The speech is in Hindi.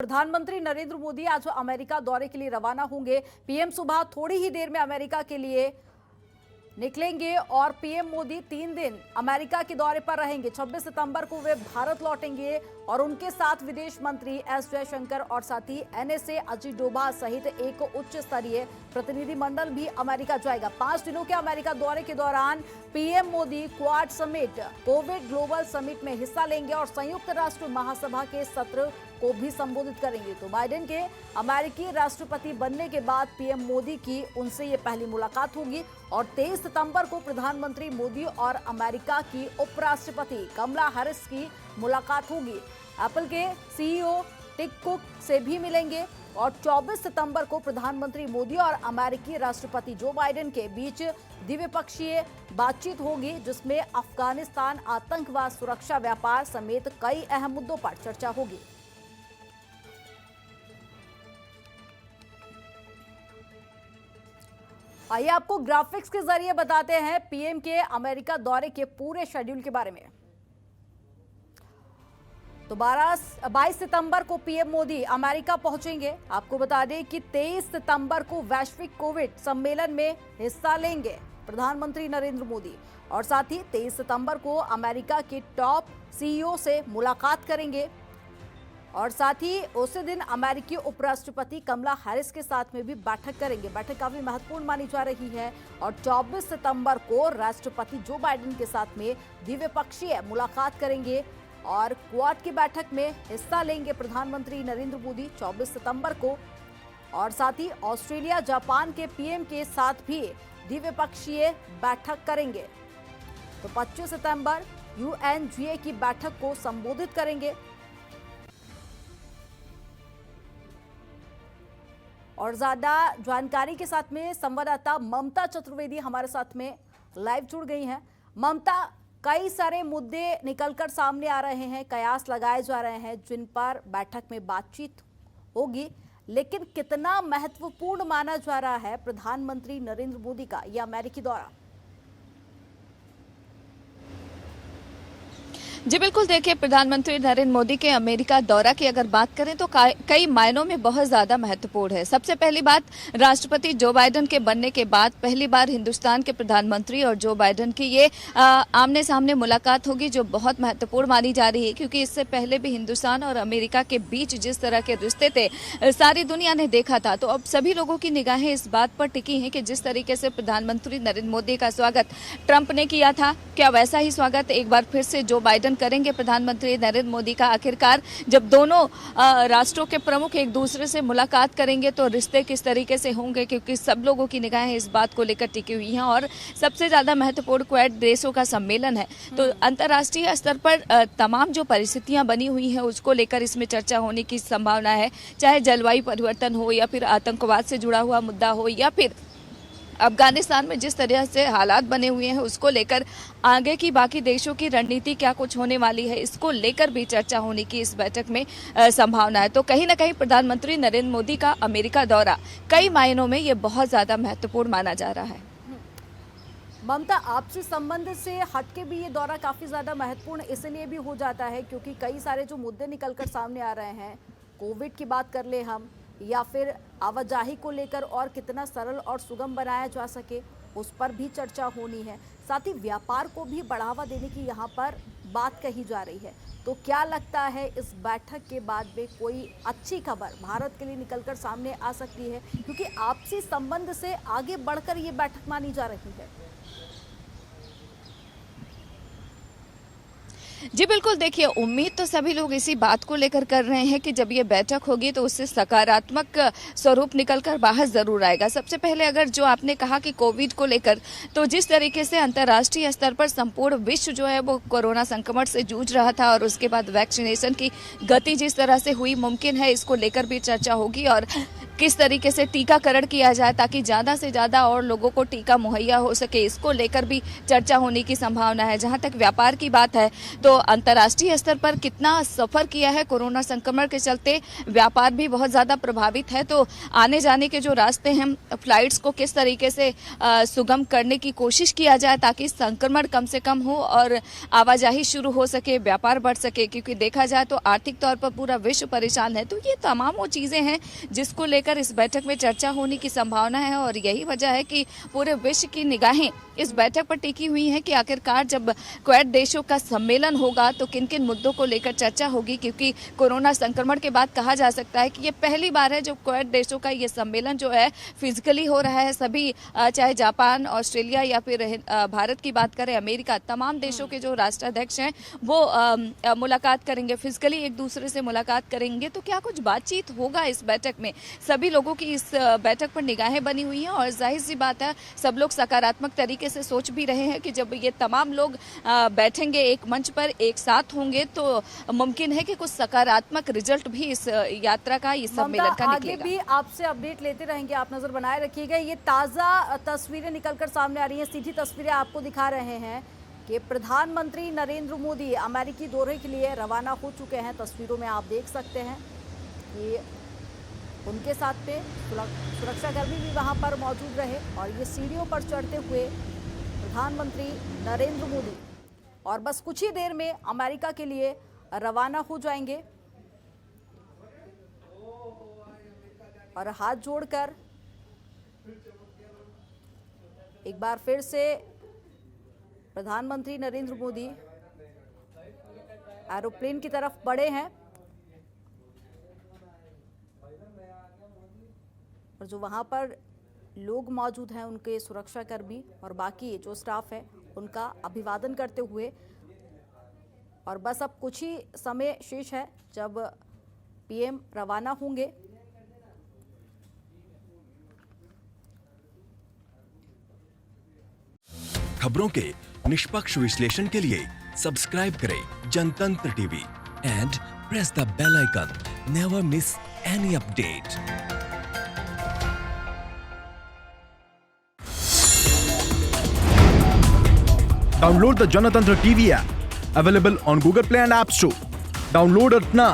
प्रधानमंत्री नरेंद्र मोदी आज अमेरिका दौरे के लिए रवाना होंगे। पीएम सुबह थोड़ी ही देर में अमेरिका के लिए निकलेंगे और पीएम मोदी 3 दिन अमेरिका के दौरे पर रहेंगे। 26 सितंबर को वे भारत लौटेंगे और उनके साथ विदेश मंत्री एस जयशंकर और साथ ही एनएसए अजीत डोभाल सहित एक उच्च स्तरीय प्रतिनिधि मंडल भी अमेरिका जाएगा। 5 दिनों के अमेरिका दौरे के दौरान PM Modi quad summit, Covid global summit में हिस्सा लेंगे और संयुक्त राष्ट्र महासभा के सत्र को भी संबोधित करेंगे। तो बाइडेन के अमेरिकी राष्ट्रपति बनने के बाद पीएम मोदी की उनसे ये पहली मुलाकात होगी और 23 सितंबर को प्रधानमंत्री मोदी और अमेरिका की उपराष्ट्रपति कमला हैरिस की मुलाकात होगी। एप्पल के सीईओ टिम कुक से भी मिलेंगे और 24 सितंबर को प्रधानमंत्री मोदी और अमेरिकी राष्ट्रपति जो बाइडेन के बीच द्विपक्षीय बातचीत होगी, जिसमें अफगानिस्तान, आतंकवाद, सुरक्षा, व्यापार समेत कई अहम मुद्दों पर चर्चा होगी। आइए आपको ग्राफिक्स के जरिए बताते हैं पीएम के अमेरिका दौरे के पूरे शेड्यूल के बारे में। तो 22 सितंबर को पीएम मोदी अमेरिका पहुंचेंगे। आपको बता दें कि 23 सितंबर को वैश्विक कोविड सम्मेलन में हिस्सा लेंगे प्रधानमंत्री नरेंद्र मोदी और साथ ही 23 सितंबर को अमेरिका के टॉप सीईओ से मुलाकात करेंगे और साथ ही उसी दिन अमेरिकी उपराष्ट्रपति कमला हैरिस के साथ में भी बैठक करेंगे। बैठक काफी महत्वपूर्ण मानी जा रही है और 24 सितंबर को राष्ट्रपति जो बाइडेन के साथ में द्विपक्षीय मुलाकात करेंगे और क्वाड की बैठक में हिस्सा लेंगे प्रधानमंत्री नरेंद्र मोदी 24 सितंबर को और साथ ही ऑस्ट्रेलिया, जापान के पीएम के साथ भी द्विपक्षीय बैठक करेंगे। तो 25 सितंबर यूएनजीए की बैठक को संबोधित करेंगे और ज्यादा जानकारी के साथ में संवाददाता ममता चतुर्वेदी हमारे साथ में लाइव जुड़ गई हैं। ममता, कई सारे मुद्दे निकलकर सामने आ रहे हैं, कयास लगाए जा रहे हैं जिन पर बैठक में बातचीत होगी, लेकिन कितना महत्वपूर्ण माना जा रहा है प्रधानमंत्री नरेंद्र मोदी का यह अमेरिकी दौरा? जी बिल्कुल, देखिए प्रधानमंत्री नरेंद्र मोदी के अमेरिका दौरा की अगर बात करें तो कई मायनों में बहुत ज्यादा महत्वपूर्ण है। सबसे पहली बात, राष्ट्रपति जो बाइडेन के बनने के बाद पहली बार हिंदुस्तान के प्रधानमंत्री और जो बाइडेन की ये आमने सामने मुलाकात होगी, जो बहुत महत्वपूर्ण मानी जा रही है, क्योंकि इससे पहले भी हिंदुस्तान और अमेरिका के बीच जिस तरह के रिश्ते थे सारी दुनिया ने देखा था। तो अब सभी लोगों की निगाहें इस बात पर टिकी हैं कि जिस तरीके से प्रधानमंत्री नरेंद्र मोदी का स्वागत ट्रंप ने किया था, क्या वैसा ही स्वागत एक बार फिर से जो बाइडेन करेंगे प्रधानमंत्री नरेंद्र मोदी का? आखिरकार जब दोनों राष्ट्रों के प्रमुख एक दूसरे से मुलाकात करेंगे तो रिश्ते किस तरीके से होंगे, क्योंकि सब लोगों की निगाहें इस बात को लेकर टिकी हुई हैं और सबसे ज्यादा महत्वपूर्ण क्वाड देशों का सम्मेलन है। तो अंतर्राष्ट्रीय स्तर पर तमाम जो परिस्थितियां बनी हुई हैं उसको लेकर इसमें चर्चा होने की संभावना है, चाहे जलवायु परिवर्तन हो या फिर आतंकवाद से जुड़ा हुआ मुद्दा हो या फिर अफगानिस्तान में जिस तरह से हालात बने हुए हैं उसको लेकर आगे की बाकी देशों की रणनीति क्या कुछ होने वाली है, इसको लेकर भी चर्चा होने की इस बैठक में संभावना है। तो कहीं ना कहीं प्रधानमंत्री नरेंद्र मोदी का अमेरिका दौरा कई मायनों में ये बहुत ज्यादा महत्वपूर्ण माना जा रहा है। ममता, आपसी संबंध से हटके भी ये दौरा काफी ज्यादा महत्वपूर्ण इसलिए भी हो जाता है क्योंकि कई सारे जो मुद्दे निकलकर सामने आ रहे हैं, कोविड की बात कर ले हम या फिर आवाजाही को लेकर और कितना सरल और सुगम बनाया जा सके उस पर भी चर्चा होनी है। साथ ही व्यापार को भी बढ़ावा देने की यहाँ पर बात कही जा रही है। तो क्या लगता है इस बैठक के बाद में कोई अच्छी खबर भारत के लिए निकलकर सामने आ सकती है, क्योंकि आपसी संबंध से आगे बढ़कर ये बैठक मानी जा रही है? जी बिल्कुल, देखिए उम्मीद तो सभी लोग इसी बात को लेकर कर रहे हैं कि जब ये बैठक होगी तो उससे सकारात्मक स्वरूप निकलकर बाहर जरूर आएगा। सबसे पहले अगर जो आपने कहा कि कोविड को लेकर, तो जिस तरीके से अंतर्राष्ट्रीय स्तर पर संपूर्ण विश्व जो है वो कोरोना संक्रमण से जूझ रहा था और उसके बाद वैक्सीनेशन की गति जिस तरह से हुई, मुमकिन है इसको लेकर भी चर्चा होगी और किस तरीके से टीकाकरण किया जाए ताकि ज़्यादा से ज़्यादा और लोगों को टीका मुहैया हो सके, इसको लेकर भी चर्चा होने की संभावना है। जहां तक व्यापार की बात है तो अंतर्राष्ट्रीय स्तर पर कितना सफ़र किया है कोरोना संक्रमण के चलते, व्यापार भी बहुत ज़्यादा प्रभावित है। तो आने जाने के जो रास्ते हैं, फ्लाइट्स को किस तरीके से सुगम करने की कोशिश किया जाए ताकि संक्रमण कम से कम हो और आवाजाही शुरू हो सके, व्यापार बढ़ सके, क्योंकि देखा जाए तो आर्थिक तौर पर पूरा विश्व परेशान है। तो ये तमाम वो चीज़ें हैं जिसको लेकर इस बैठक में चर्चा होने की संभावना है और यही वजह है कि पूरे विश्व की निगाहें इस बैठक पर टिकी हुई हैं कि आखिरकार जब क्वाड देशों का सम्मेलन होगा तो किन किन मुद्दों को लेकर चर्चा होगी, क्योंकि कोरोना संक्रमण के बाद कहा जा सकता है कि ये पहली बार है जब क्वाड देशों का ये सम्मेलन जो है फिजिकली हो रहा है। सभी चाहे जापान, ऑस्ट्रेलिया या फिर भारत की बात करें, अमेरिका, तमाम देशों के जो राष्ट्राध्यक्ष हैं वो मुलाकात करेंगे, फिजिकली एक दूसरे से मुलाकात करेंगे। तो क्या कुछ बातचीत होगा इस बैठक में? सभी लोगों की इस बैठक पर निगाहें बनी हुई हैं और जाहिर सी बात है सब लोग सकारात्मक तरीके से सोच भी रहे हैं कि जब ये तमाम लोग बैठेंगे एक मंच पर एक साथ होंगे तो मुमकिन है कि कुछ सकारात्मक रिजल्ट भी इस यात्रा का, इस सम्मेलन का निकलेगा। आगे भी आपसे अपडेट लेते रहेंगे, आप नजर बनाए रखिएगा। ये ताज़ा तस्वीरें निकलकर सामने आ रही हैं, सीधी तस्वीरें आपको दिखा रहे हैं कि प्रधानमंत्री नरेंद्र मोदी अमेरिकी दौरे के लिए रवाना हो चुके हैं। तस्वीरों में आप देख सकते हैं कि उनके साथ पे सुरक्षाकर्मी भी वहां पर मौजूद रहे और ये सीढ़ियों पर चढ़ते हुए प्रधानमंत्री नरेंद्र मोदी और बस कुछ ही देर में अमेरिका के लिए रवाना हो जाएंगे। और हाथ जोड़कर एक बार फिर से प्रधानमंत्री नरेंद्र मोदी एरोप्लेन की तरफ बढ़े हैं और जो वहां पर लोग मौजूद हैं, उनके सुरक्षाकर्मी और बाकी जो स्टाफ है, उनका अभिवादन करते हुए। और बस अब कुछ ही समय शेष है जब पीएम रवाना होंगे। खबरों के निष्पक्ष विश्लेषण के लिए सब्सक्राइब करें Janatantra TV and press the bell icon. Never miss any update. Download the Janatantra TV app, available on Google Play and App Store. Download it now.